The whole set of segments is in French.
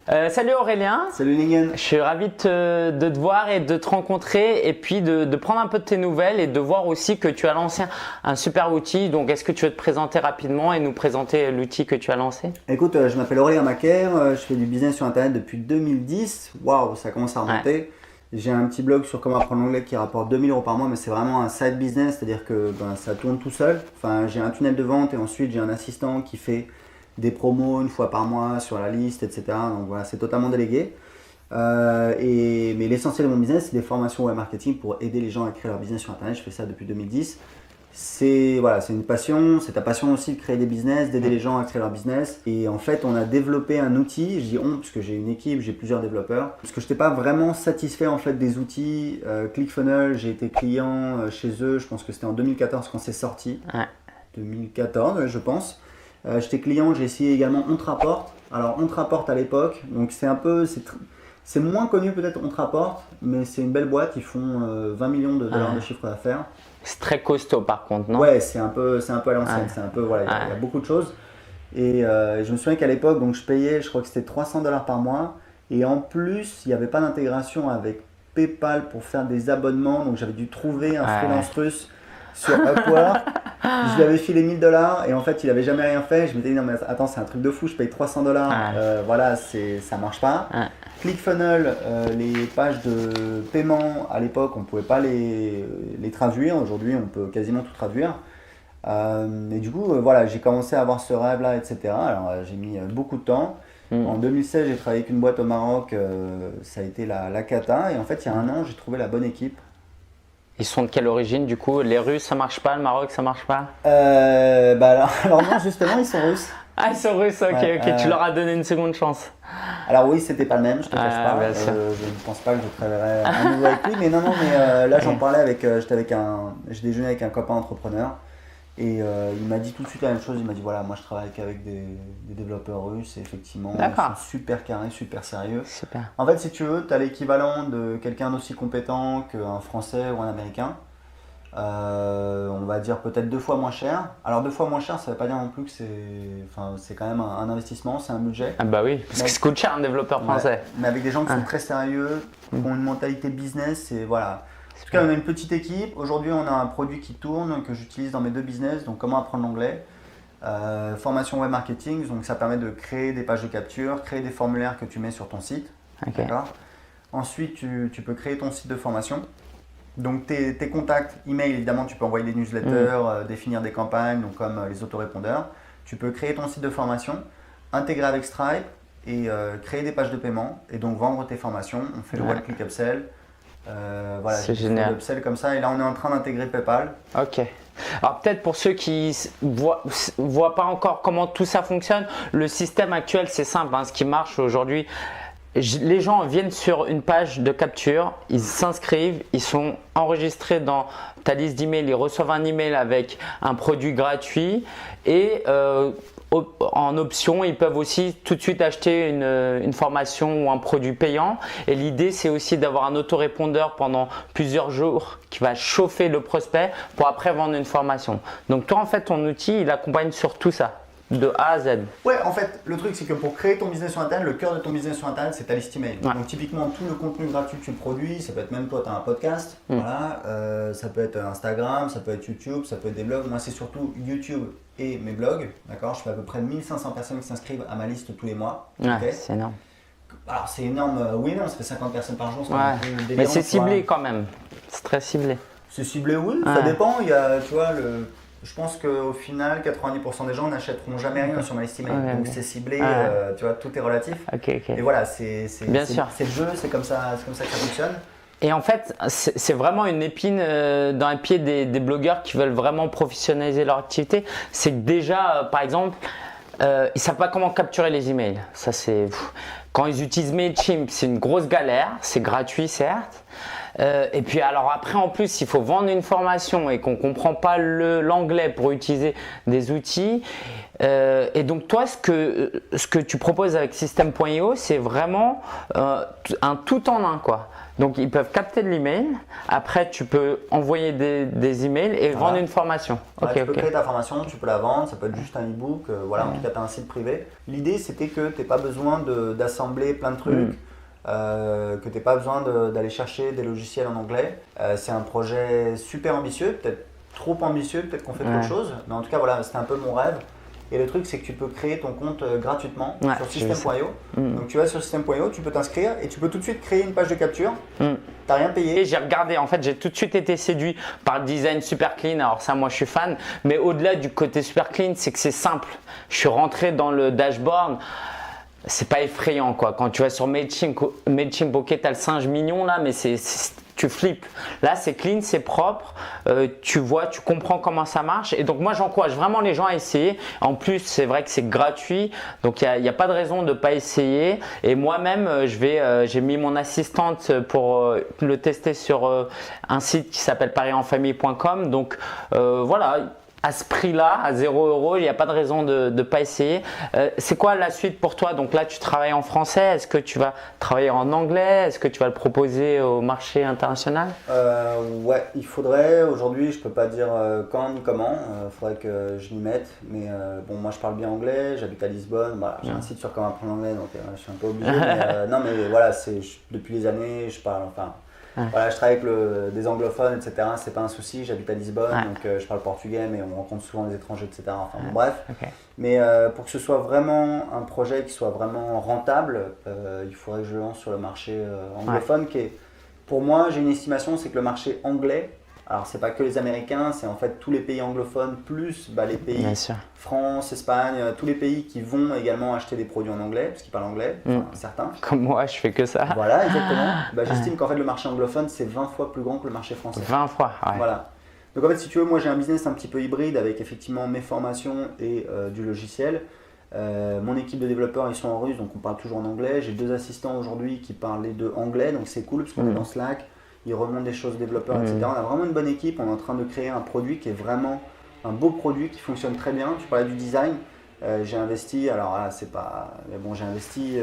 Salut Aurélien. Salut Ningen. Je suis ravi de te voir et de te rencontrer et puis de prendre un peu de tes nouvelles et de voir aussi que tu as lancé un super outil. Donc, est-ce que tu veux te présenter rapidement et nous présenter l'outil que tu as lancé? Écoute, je m'appelle Aurélien Macaire, je fais du business sur Internet depuis 2010. Waouh, ça commence à remonter. Ouais. J'ai un petit blog sur comment apprendre l'anglais qui rapporte 2000 € par mois, mais c'est vraiment un side business, c'est-à-dire que ça tourne tout seul. Enfin, j'ai un tunnel de vente et ensuite j'ai un assistant qui fait des promos une fois par mois sur la liste, etc. Donc voilà, c'est totalement délégué. Mais l'essentiel de mon business, c'est des formations web marketing pour aider les gens à créer leur business sur Internet. Je fais ça depuis 2010. C'est une passion, c'est ta passion aussi de créer des business, d'aider les gens à créer leur business. Et en fait, on a développé un outil, je dis on parce que j'ai une équipe, j'ai plusieurs développeurs. Parce que je n'étais pas vraiment satisfait en fait des outils. ClickFunnels, j'ai été client chez eux, je pense que c'était en 2014 quand c'est sorti. Ouais. 2014, je pense. J'étais client, j'ai essayé également OnTraport. Alors OnTraport à l'époque, donc c'est moins connu peut-être OnTraport, mais c'est une belle boîte, ils font 20 millions de dollars de chiffre d'affaires. C'est très costaud par contre, non? Ouais, c'est un peu à l'ancienne, c'est un peu, voilà, il y a beaucoup de choses. Et je me souviens qu'à l'époque, donc je payais, je crois que c'était 300 $ par mois, et en plus, il n'y avait pas d'intégration avec PayPal pour faire des abonnements, donc j'avais dû trouver un freelance russe sur Upwork. Je lui avais filé 1000 $, et en fait il avait jamais rien fait. Je m'étais dit non mais attends, c'est un truc de fou, je paye 300 $, voilà, ça marche pas. ClickFunnels, les pages de paiement à l'époque on pouvait pas les traduire, aujourd'hui on peut quasiment tout traduire. Et du coup voilà, j'ai commencé à avoir ce rêve là, etc. Alors j'ai mis beaucoup de temps. En 2016 j'ai travaillé avec une boîte au Maroc, ça a été la cata, et en fait il y a un an j'ai trouvé la bonne équipe. Ils sont de quelle origine du coup? Les Russes ça marche pas, le Maroc ça marche pas? Alors non, justement ils sont russes. Ah, ils sont russes, ok, tu leur as donné une seconde chance. Alors oui, c'était pas le même, je te cache pas. Je ne pense pas que je travaillerai à nouveau avec lui, mais non, mais là j'en parlais j'ai déjeuné avec un copain entrepreneur. Et il m'a dit tout de suite la même chose, il m'a dit voilà, moi je travaille qu'avec des développeurs russes et effectivement ils sont super carrés, super sérieux. Super. En fait si tu veux, tu as l'équivalent de quelqu'un d'aussi compétent qu'un Français ou un Américain. On va dire peut-être 2 fois moins cher. Alors 2 fois moins cher, ça ne veut pas dire non plus que c'est quand même un investissement, c'est un budget. Ah bah oui, parce que ça coûte cher un développeur français. Ouais, mais avec des gens qui sont très sérieux, qui ont une mentalité business, et voilà. En tout cas, on a une petite équipe. Aujourd'hui, on a un produit qui tourne, que j'utilise dans mes 2 business. Donc, comment apprendre l'anglais, formation web marketing. Donc, ça permet de créer des pages de capture, créer des formulaires que tu mets sur ton site. D'accord. Ensuite, tu peux créer ton site de formation. Donc, tes contacts email, évidemment, tu peux envoyer des newsletters, définir des campagnes, donc comme les autorépondeurs. Tu peux créer ton site de formation, intégrer avec Stripe et créer des pages de paiement et donc vendre tes formations. On fait le one-click upsell. Voilà, c'est génial. Upsell comme ça, et là on est en train d'intégrer PayPal. Ok. Alors peut-être pour ceux qui voient pas encore comment tout ça fonctionne, le système actuel c'est simple, ce qui marche aujourd'hui. Les gens viennent sur une page de capture, ils s'inscrivent, ils sont enregistrés dans ta liste d'emails, ils reçoivent un email avec un produit gratuit et en option, ils peuvent aussi tout de suite acheter une formation ou un produit payant. Et l'idée, c'est aussi d'avoir un autorépondeur pendant plusieurs jours qui va chauffer le prospect pour après vendre une formation. Donc toi, en fait, ton outil, il accompagne sur tout ça, de A à Z. Ouais, en fait, le truc, c'est que pour créer ton business sur Internet, le cœur de ton business sur Internet, c'est ta liste email. Ouais. Donc typiquement, tout le contenu gratuit que tu produis, ça peut être même toi, tu as un podcast, voilà, ça peut être Instagram, ça peut être YouTube, ça peut être des blogs. Moi, c'est surtout YouTube et mes blogs, d'accord. Je fais à peu près 1500 personnes qui s'inscrivent à ma liste tous les mois. Ouais, c'est énorme. Alors c'est énorme, oui, non, ça fait 50 personnes par jour. Mais c'est ciblé quand même, c'est très ciblé. C'est ciblé, oui, ça dépend. Il y a, tu vois, je pense qu'au final, 90% des gens n'achèteront jamais rien sur ma liste email. Donc c'est ciblé, tu vois, tout est relatif. Et voilà, c'est le jeu, c'est comme ça que ça fonctionne. Et en fait, c'est vraiment une épine dans les pieds des blogueurs qui veulent vraiment professionnaliser leur activité. C'est que déjà, par exemple, ils ne savent pas comment capturer les emails. Ça, quand ils utilisent Mailchimp, c'est une grosse galère. C'est gratuit, certes. Et puis alors après, en plus, il faut vendre une formation et qu'on ne comprend pas l'anglais pour utiliser des outils. Et donc toi, ce que tu proposes avec System.io, c'est vraiment un tout en un, quoi. Donc, ils peuvent capter de l'email. Après, tu peux envoyer des emails et vendre une formation. Tu peux créer ta formation, tu peux la vendre. Ça peut être juste un e-book. En tout cas, tu as un site privé. L'idée, c'était que tu n'aies pas besoin d'assembler plein de trucs. Que tu n'aies pas besoin d'aller chercher des logiciels en anglais. C'est un projet super ambitieux, peut-être trop ambitieux, peut-être qu'on fait trop de choses. Mais en tout cas, voilà, c'était un peu mon rêve. Et le truc, c'est que tu peux créer ton compte gratuitement sur System.io. Donc tu vas sur System.io, tu peux t'inscrire et tu peux tout de suite créer une page de capture. Tu n'as rien payé. Et j'ai regardé, en fait, j'ai tout de suite été séduit par le design super clean. Alors ça, moi, je suis fan. Mais au-delà du côté super clean, c'est que c'est simple. Je suis rentré dans le dashboard. C'est pas effrayant quoi. Quand tu vas sur Mailchimp, ok, t'as le singe mignon là, mais tu flippes. Là, c'est clean, c'est propre. Tu vois, tu comprends comment ça marche. Et donc, moi, j'encourage vraiment les gens à essayer. En plus, c'est vrai que c'est gratuit. Donc, il n'y a pas de raison de ne pas essayer. Et moi-même, j'ai mis mon assistante pour le tester sur un site qui s'appelle parienfamille.com. Donc, voilà. À ce prix-là, à 0 €, il n'y a pas de raison de ne pas essayer. C'est quoi la suite pour toi? Donc là, tu travailles en français. Est-ce que tu vas travailler en anglais? Est-ce que tu vas le proposer au marché international? Ouais, il faudrait. Aujourd'hui, je ne peux pas dire quand ni comment. Il faudrait que je m'y mette. Mais bon, moi, je parle bien anglais. J'habite à Lisbonne. Voilà, j'ai un site sur comment apprendre l'anglais, donc je suis un peu obligé. Mais, non, mais voilà, depuis les années, je parle. Enfin, voilà, je travaille avec des anglophones, etc. C'est pas un souci. J'habite à Lisbonne, donc je parle portugais, mais on rencontre souvent des étrangers, etc. Enfin, bon, bref. Mais pour que ce soit vraiment un projet qui soit vraiment rentable, il faudrait que je le lance sur le marché anglophone, qui est, pour moi, j'ai une estimation, c'est que le marché anglais, alors c'est pas que les Américains, c'est en fait tous les pays anglophones plus les pays France, Espagne, tous les pays qui vont également acheter des produits en anglais, parce qu'ils parlent anglais, certains. Comme moi, je fais que ça. Voilà, exactement. J'estime qu'en fait le marché anglophone c'est 20 fois plus grand que le marché français. 20 fois, ouais. Voilà. Donc en fait, si tu veux, moi j'ai un business un petit peu hybride avec effectivement mes formations et du logiciel. Mon équipe de développeurs, ils sont en russe, donc on parle toujours en anglais. J'ai 2 assistants aujourd'hui qui parlent les 2 anglais, donc c'est cool parce qu'on est dans Slack. Ils remontent des choses aux développeurs, etc. On a vraiment une bonne équipe. On est en train de créer un produit qui est vraiment un beau produit qui fonctionne très bien. Tu parlais du design. J'ai investi, alors là, c'est pas. Mais bon, j'ai investi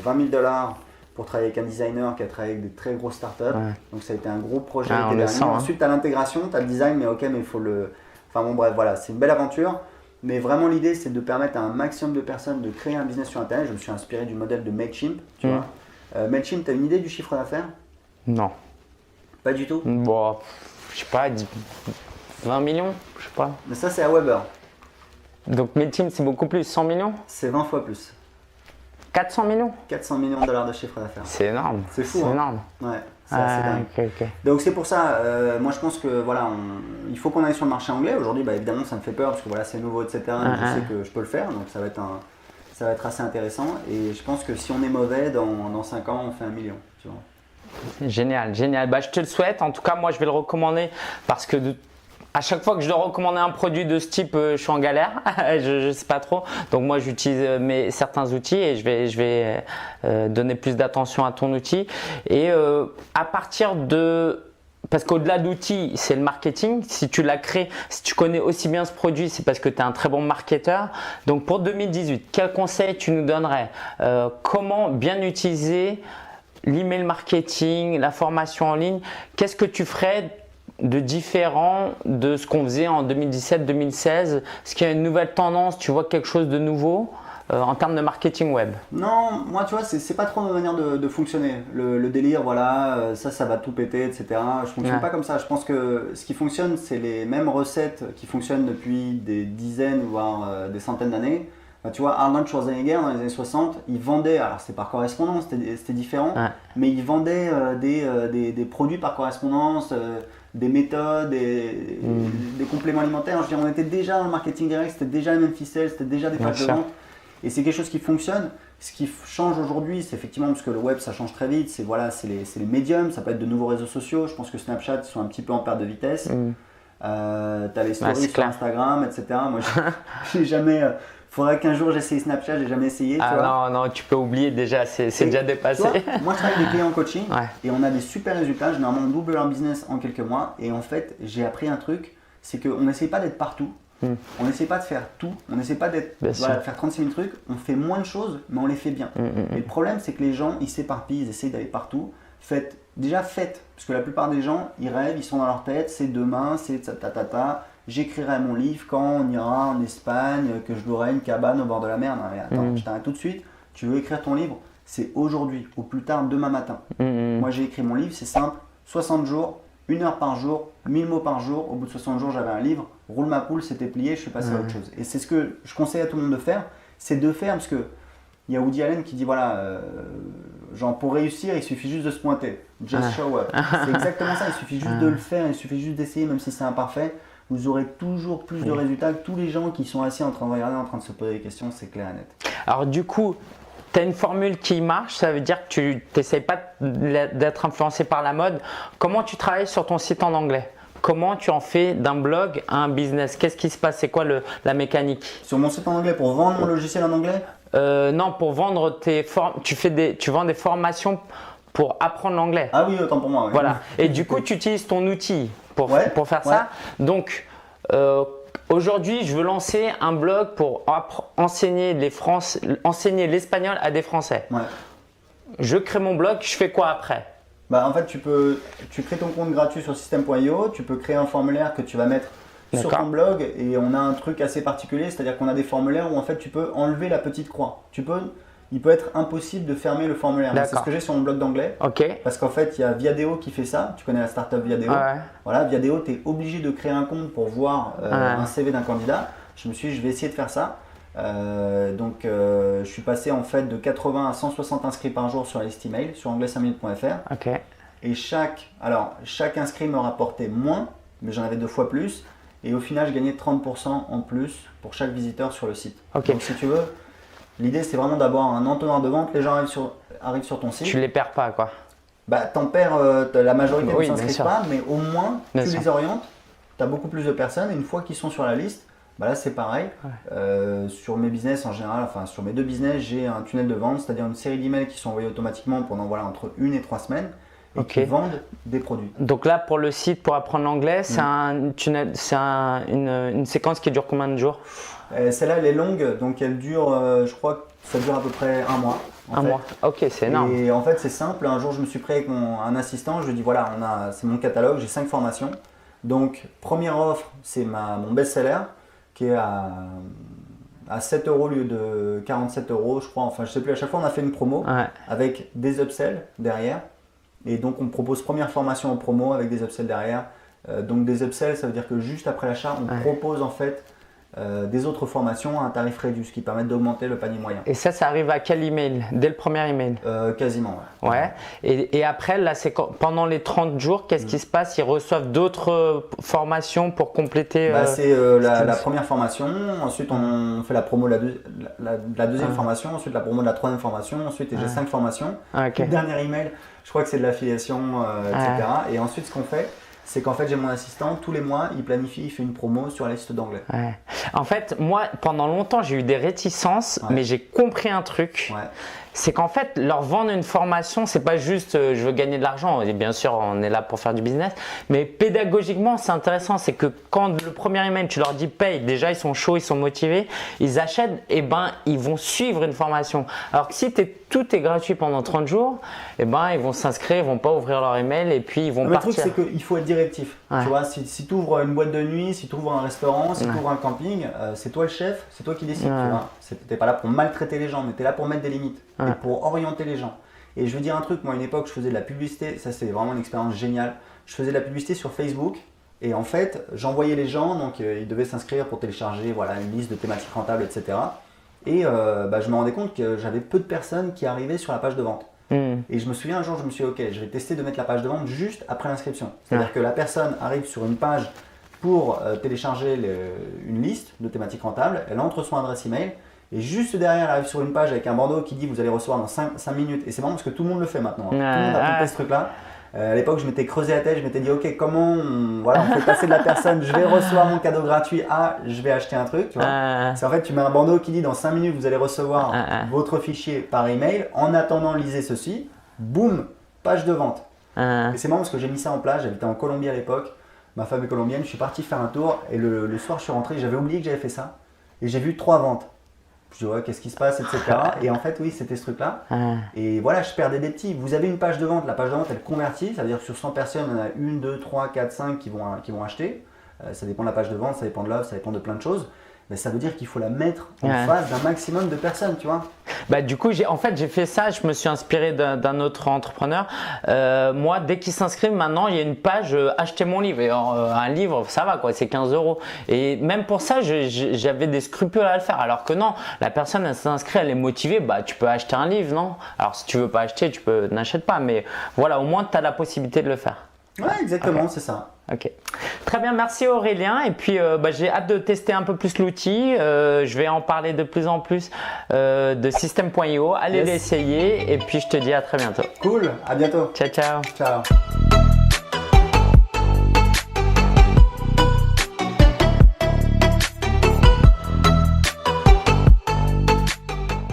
20 000 $ pour travailler avec un designer qui a travaillé avec des très grosses startups. Donc ça a été un gros projet. Ensuite, tu as l'intégration, tu as le design, mais ok, mais il faut le. Enfin bon, bref, voilà, c'est une belle aventure. Mais vraiment, l'idée, c'est de permettre à un maximum de personnes de créer un business sur Internet. Je me suis inspiré du modèle de Mailchimp. Tu vois. Mailchimp, tu as une idée du chiffre d'affaires? Non. Pas du tout? Bon, je sais pas, 20 millions, je sais pas. Mais ça, c'est à Weber. Donc Mailchimp, c'est beaucoup plus, 100 millions? C'est 20 fois plus. 400 millions? 400 millions $ de chiffre d'affaires. C'est énorme. C'est fou. C'est énorme. Ouais, c'est assez dingue. Okay. Donc c'est pour ça, moi je pense que voilà, il faut qu'on aille sur le marché anglais. Aujourd'hui, évidemment, ça me fait peur parce que voilà, c'est nouveau, etc. Mais je sais que je peux le faire, donc ça va être assez intéressant. Et je pense que si on est mauvais, dans 5 ans, on fait 1 million. Tu vois. Génial, génial. Je te le souhaite. En tout cas, moi, je vais le recommander parce que à chaque fois que je dois recommander un produit de ce type, je suis en galère. je ne sais pas trop. Donc moi, j'utilise certains outils et je vais donner plus d'attention à ton outil. Et à partir de... Parce qu'au-delà d'outils, c'est le marketing. Si tu l'as créé, si tu connais aussi bien ce produit, c'est parce que tu es un très bon marketeur. Donc pour 2018, quels conseils tu nous donnerais? Comment bien utiliser l'email marketing, la formation en ligne? Qu'est-ce que tu ferais de différent de ce qu'on faisait en 2017-2016? Est-ce qu'il y a une nouvelle tendance? Tu vois quelque chose de nouveau en termes de marketing web? Non, moi tu vois, c'est pas trop ma manière de fonctionner. Le délire, voilà, ça va tout péter, etc. Je fonctionne pas comme ça. Je pense que ce qui fonctionne, c'est les mêmes recettes qui fonctionnent depuis des dizaines, voire des centaines d'années. Tu vois, Arnold Schwarzenegger dans les années 60, il vendait, alors c'est par correspondance, c'était différent, mais il vendait des produits par correspondance, des méthodes, des compléments alimentaires. Je veux dire, on était déjà dans le marketing direct, c'était déjà les mêmes ficelles, c'était déjà des pages de vente. Et c'est quelque chose qui fonctionne. Ce qui change aujourd'hui, c'est effectivement, parce que le web ça change très vite, c'est les médiums, ça peut être de nouveaux réseaux sociaux. Je pense que Snapchat, ils sont un petit peu en perte de vitesse. T'as les stories sur Instagram, etc. Moi, j'ai jamais. Faudrait qu'un jour j'essaye Snapchat, j'ai jamais essayé. Tu vois. Non, tu peux oublier déjà, c'est déjà dépassé. Toi, moi je travaille avec des clients en coaching et on a des super résultats. Généralement, on double leur business en quelques mois. Et en fait, j'ai appris un truc, c'est qu'on n'essaye pas d'être partout. On n'essaie pas de faire tout, on n'essaie pas de faire 36 000 trucs, on fait moins de choses, mais on les fait bien. Et le problème, c'est que les gens, ils s'éparpillent, ils essayent d'aller partout. Faites déjà faites. Parce que la plupart des gens, ils rêvent, ils sont dans leur tête, c'est demain, c'est ta. J'écrirai mon livre quand on ira en Espagne, que je louerai une cabane au bord de la mer. Non, mais attends, je t'arrête tout de suite. Tu veux écrire ton livre, c'est aujourd'hui, au plus tard demain matin. Moi, j'ai écrit mon livre, c'est simple, 60 jours, 1 heure par jour, 1000 mots par jour. Au bout de 60 jours, j'avais un livre, roule ma poule, c'était plié, je suis passé à autre chose. Et c'est ce que je conseille à tout le monde de faire, c'est de faire, parce que il y a Woody Allen qui dit voilà, genre pour réussir, il suffit juste de se pointer. Just show up. C'est exactement ça, il suffit juste de le faire, il suffit juste d'essayer, même si c'est imparfait. Vous aurez toujours plus de résultats que tous les gens qui sont assis en train de regarder, en train de se poser des questions, c'est clair et net. Alors du coup, tu as une formule qui marche, ça veut dire que tu n'essayes pas d'être influencé par la mode. Comment tu travailles sur ton site en anglais? Comment tu en fais d'un blog à un business? Qu'est-ce qui se passe? C'est quoi la mécanique? Sur mon site en anglais, pour vendre mon logiciel en anglais? Non, pour vendre tu vends des formations pour apprendre l'anglais. Ah oui, autant pour moi. Oui. Voilà. Et du coup, tu utilises ton outil pour faire ça. Donc, aujourd'hui, je veux lancer un blog pour enseigner l'espagnol à des Français. Ouais. Je crée mon blog, je fais quoi après? Bah, en fait, tu crées ton compte gratuit sur system.io, tu peux créer un formulaire que tu vas mettre sur ton blog et on a un truc assez particulier, c'est-à-dire qu'on a des formulaires où en fait tu peux enlever la petite croix. Il peut être impossible de fermer le formulaire. C'est ce que j'ai sur mon blog d'anglais. Parce qu'en fait, il y a Viadeo qui fait ça. Tu connais la startup Viadeo. Voilà, Viadeo, tu es obligé de créer un compte pour voir un CV d'un candidat. Je me suis dit, je vais essayer de faire ça. Donc, je suis passé en fait de 80 à 160 inscrits par jour sur la liste email sur anglais5minutes.fr. Et chaque inscrit me rapportait moins, mais j'en avais 2 fois plus. Et au final, je gagnais 30% en plus pour chaque visiteur sur le site. Donc, si tu veux, l'idée, c'est vraiment d'avoir un entonnoir de vente. Les gens arrivent sur ton site. Tu les perds pas, quoi. Bah, t'en perds, la majorité ne s'inscrivent pas, mais au moins, tu les orientes. Tu as beaucoup plus de personnes. Et une fois qu'ils sont sur la liste, bah là, c'est pareil. Sur mes business en général, enfin, sur mes 2 business, j'ai un tunnel de vente, c'est-à-dire une série d'emails qui sont envoyés automatiquement pendant entre 1 et 3 semaines. Et qui vendent des produits. Donc là, pour le site, pour apprendre l'anglais, c'est une séquence qui dure combien de jours? Celle-là, elle est longue, donc elle dure, je crois que ça dure à peu près 1 mois. Un mois, ok, c'est énorme. Et en fait, c'est simple. Un jour, je me suis pris avec un assistant, je lui ai dit voilà, c'est mon catalogue, j'ai 5 formations. Donc, première offre, c'est mon best-seller qui est à 7 € au lieu de 47 €, je crois. Enfin, je sais plus, à chaque fois, on a fait une promo avec des upsells derrière. Et donc, on propose première formation en promo avec des upsells derrière. Donc, des upsells, ça veut dire que juste après l'achat, on propose en fait des autres formations à un tarif réduit, ce qui permet d'augmenter le panier moyen. Et ça arrive à quel email? Dès le premier email? Quasiment, ouais. Et après, là, pendant les 30 jours, qu'est-ce qui se passe? Ils reçoivent d'autres formations pour compléter c'est la première formation, ensuite on fait la promo de la deuxième formation, ensuite la promo de la troisième formation, ensuite j'ai 5 formations. Le dernier email, je crois que c'est de l'affiliation, etc. Et ensuite, ce qu'on fait, c'est qu'en fait, j'ai mon assistant, tous les mois, il planifie, il fait une promo sur la liste d'anglais. En fait, moi, pendant longtemps, j'ai eu des réticences, mais j'ai compris un truc. C'est qu'en fait, leur vendre une formation, c'est pas juste je veux gagner de l'argent. Et bien sûr, on est là pour faire du business. Mais pédagogiquement, c'est intéressant. C'est que quand le premier email, tu leur dis paye, déjà, ils sont chauds, ils sont motivés, ils achètent, et ils vont suivre une formation. Alors que si tout est gratuit pendant 30 jours, ils vont s'inscrire, ils vont pas ouvrir leur email et puis ils vont partir. Le truc, c'est qu'il faut être directif. Tu vois, si tu ouvres une boîte de nuit, si tu ouvres un restaurant, si tu ouvres un camping, c'est toi le chef, c'est toi qui décides. Tu vois. T'es pas là pour maltraiter les gens, mais tu es là pour mettre des limites et pour orienter les gens. Et je veux dire un truc, moi à une époque, je faisais de la publicité, ça c'est vraiment une expérience géniale. Je faisais de la publicité sur Facebook et en fait, j'envoyais les gens, donc ils devaient s'inscrire pour télécharger une liste de thématiques rentables, etc. Et je me rendais compte que j'avais peu de personnes qui arrivaient sur la page de vente. Et je me souviens un jour, je me suis dit, ok, je vais tester de mettre la page de vente juste après l'inscription. C'est-à-dire que la personne arrive sur une page pour télécharger une liste de thématiques rentables, elle entre son adresse email et juste derrière, elle arrive sur une page avec un bandeau qui dit vous allez recevoir dans 5 minutes. Et c'est marrant parce que tout le monde le fait maintenant. Tout le monde a compris ce truc-là. À l'époque, je m'étais creusé la tête, je m'étais dit ok, comment on fait passer de la personne, je vais recevoir mon cadeau gratuit à je vais acheter un truc. Tu vois. C'est en fait, tu mets un bandeau qui dit dans 5 minutes, vous allez recevoir votre fichier par email. En attendant, lisez ceci. Boum, page de vente. Et c'est marrant parce que j'ai mis ça en place. J'habitais en Colombie à l'époque. Ma femme est colombienne. Je suis parti faire un tour et le soir, je suis rentré. J'avais oublié que j'avais fait ça. Et j'ai vu 3 ventes. Je dis ouais, qu'est-ce qui se passe, etc. Et en fait, oui, c'était ce truc-là. Ah. Et voilà, je perdais des petits. Vous avez une page de vente, la page de vente, elle convertit. Ça veut dire que sur 100 personnes, il y en a 1, 2, 3, 4, 5 qui vont acheter. Ça dépend de la page de vente, ça dépend de l'offre, ça dépend de plein de choses. Mais ça veut dire qu'il faut la mettre en face d'un maximum de personnes, tu vois. Bah, du coup, j'ai fait ça. Je me suis inspiré d'un autre entrepreneur. Moi, dès qu'il s'inscrit, maintenant, il y a une page acheter mon livre. Et, un livre, ça va quoi, c'est 15 €. Et même pour ça, j'avais des scrupules à le faire. Alors que non, la personne, elle s'inscrit, elle est motivée. Bah, tu peux acheter un livre, non? Alors, si tu veux pas acheter, n'achètes pas. Mais voilà, au moins, tu as la possibilité de le faire. Ouais, exactement, c'est ça. Ok, très bien, merci Aurélien. Et puis j'ai hâte de tester un peu plus l'outil. Je vais en parler de plus en plus de System.io. Allez l'essayer et puis je te dis à très bientôt. Cool, à bientôt. Ciao, ciao. Ciao.